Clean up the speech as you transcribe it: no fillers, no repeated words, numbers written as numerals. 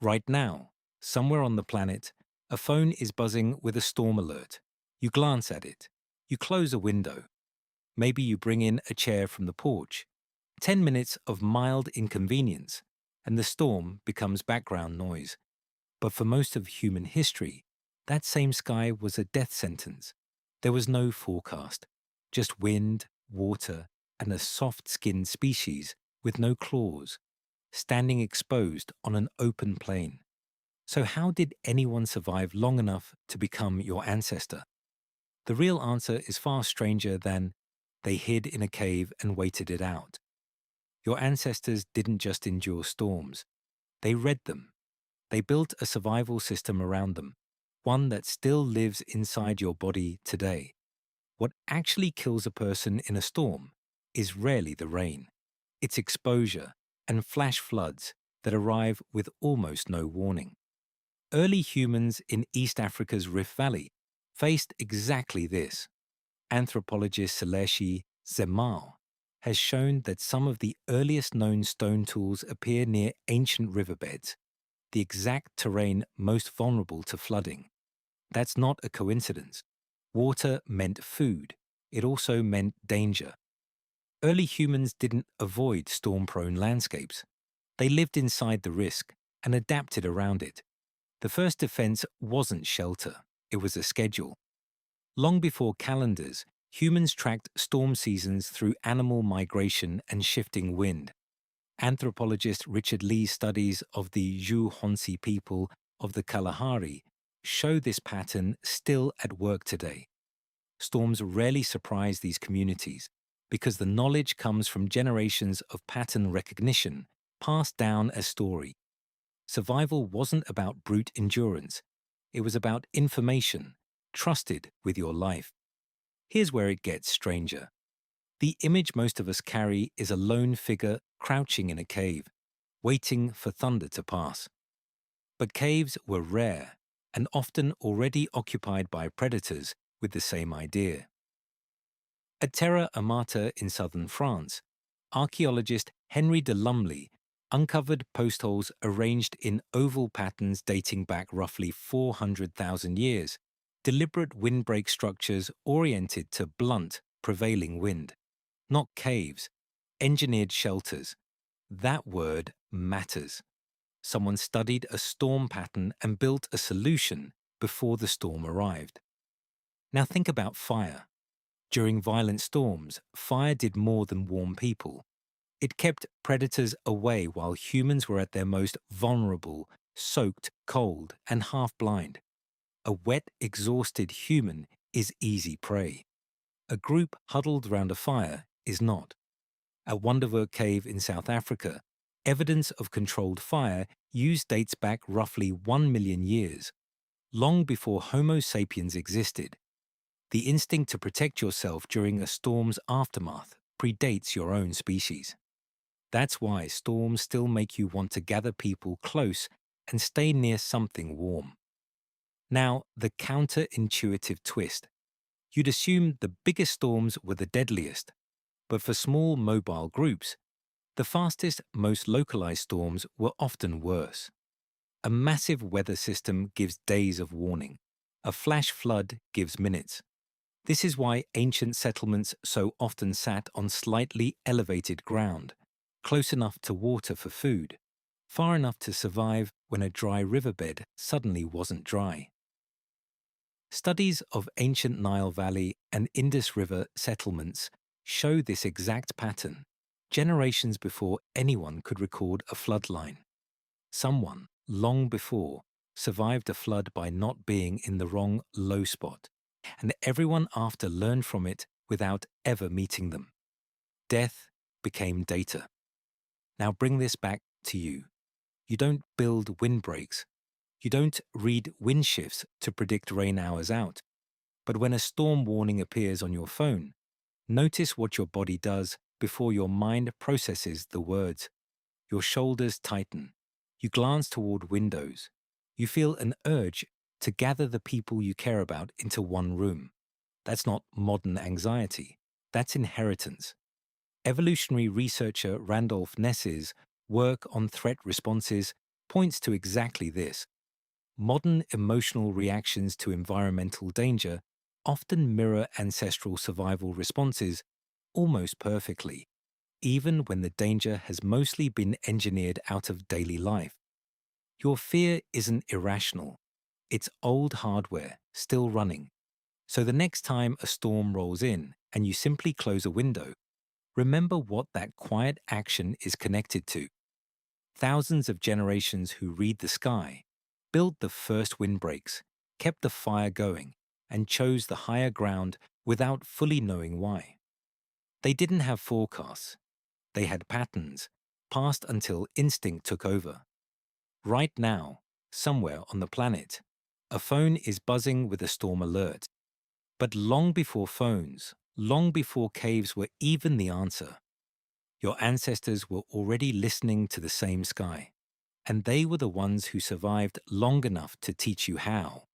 Right now, somewhere on the planet, a phone is buzzing with a storm alert. You glance at it. You close a window. Maybe you bring in a chair from the porch. 10 minutes of mild inconvenience, and the storm becomes background noise. But for most of human history, that same sky was a death sentence. There was no forecast, just wind, water, and a soft-skinned species with no claws, standing exposed on an open plain. So how did anyone survive long enough to become your ancestor? The real answer is far stranger than they hid in a cave and waited it out. Your ancestors didn't just endure storms, they read them. They built a survival system around them, one that still lives inside your body today. What actually kills a person in a storm is rarely the rain. It's exposure and flash floods that arrive with almost no warning. Early humans in East Africa's Rift Valley faced exactly this. Anthropologist Seleshi Zemal has shown that some of the earliest known stone tools appear near ancient riverbeds, the exact terrain most vulnerable to flooding. That's not a coincidence. Water meant food. It also meant danger. Early humans didn't avoid storm-prone landscapes. They lived inside the risk and adapted around it. The first defense wasn't shelter. It was a schedule. Long before calendars, humans tracked storm seasons through animal migration and shifting wind. Anthropologist Richard Lee's studies of the Zhu people of the Kalahari show this pattern still at work today. Storms rarely surprise these communities because the knowledge comes from generations of pattern recognition passed down as story. Survival wasn't about brute endurance. It was about information, trusted with your life. Here's where it gets stranger. The image most of us carry is a lone figure crouching in a cave, waiting for thunder to pass. But caves were rare and often already occupied by predators with the same idea. At Terra Amata in southern France, archaeologist Henry de Lumley uncovered post holes arranged in oval patterns dating back roughly 400,000 years, deliberate windbreak structures oriented to blunt prevailing wind. Not caves, engineered shelters. That word matters. Someone studied a storm pattern and built a solution before the storm arrived. Now think about fire. During violent storms, fire did more than warm people. It kept predators away while humans were at their most vulnerable, soaked, cold, and half-blind. A wet, exhausted human is easy prey. A group huddled round a fire is not. At Wonderwerk Cave in South Africa, evidence of controlled fire use dates back roughly 1 million years, long before Homo sapiens existed. The instinct to protect yourself during a storm's aftermath predates your own species. That's why storms still make you want to gather people close and stay near something warm. Now, the counterintuitive twist. You'd assume the biggest storms were the deadliest, but for small mobile groups, the fastest, most localized storms were often worse. A massive weather system gives days of warning. A flash flood gives minutes. This is why ancient settlements so often sat on slightly elevated ground, close enough to water for food, far enough to survive when a dry riverbed suddenly wasn't dry. Studies of ancient Nile Valley and Indus River settlements show this exact pattern, generations before anyone could record a floodline. Someone, long before, survived a flood by not being in the wrong low spot, and everyone after learned from it without ever meeting them. Death became data. Now bring this back to you. You don't build windbreaks. You don't read wind shifts to predict rain hours out. But when a storm warning appears on your phone, notice what your body does before your mind processes the words. Your shoulders tighten. You glance toward windows. You feel an urge to gather the people you care about into one room. That's not modern anxiety. That's inheritance. Evolutionary researcher Randolph Ness's work on threat responses points to exactly this. Modern emotional reactions to environmental danger often mirror ancestral survival responses almost perfectly, even when the danger has mostly been engineered out of daily life. Your fear isn't irrational. It's old hardware, still running. So the next time a storm rolls in and you simply close a window, remember what that quiet action is connected to. Thousands of generations who read the sky, built the first windbreaks, kept the fire going, and chose the higher ground without fully knowing why. They didn't have forecasts. They had patterns, passed until instinct took over. Right now, somewhere on the planet, a phone is buzzing with a storm alert. But long before phones, long before caves were even the answer, your ancestors were already listening to the same sky. And they were the ones who survived long enough to teach you how.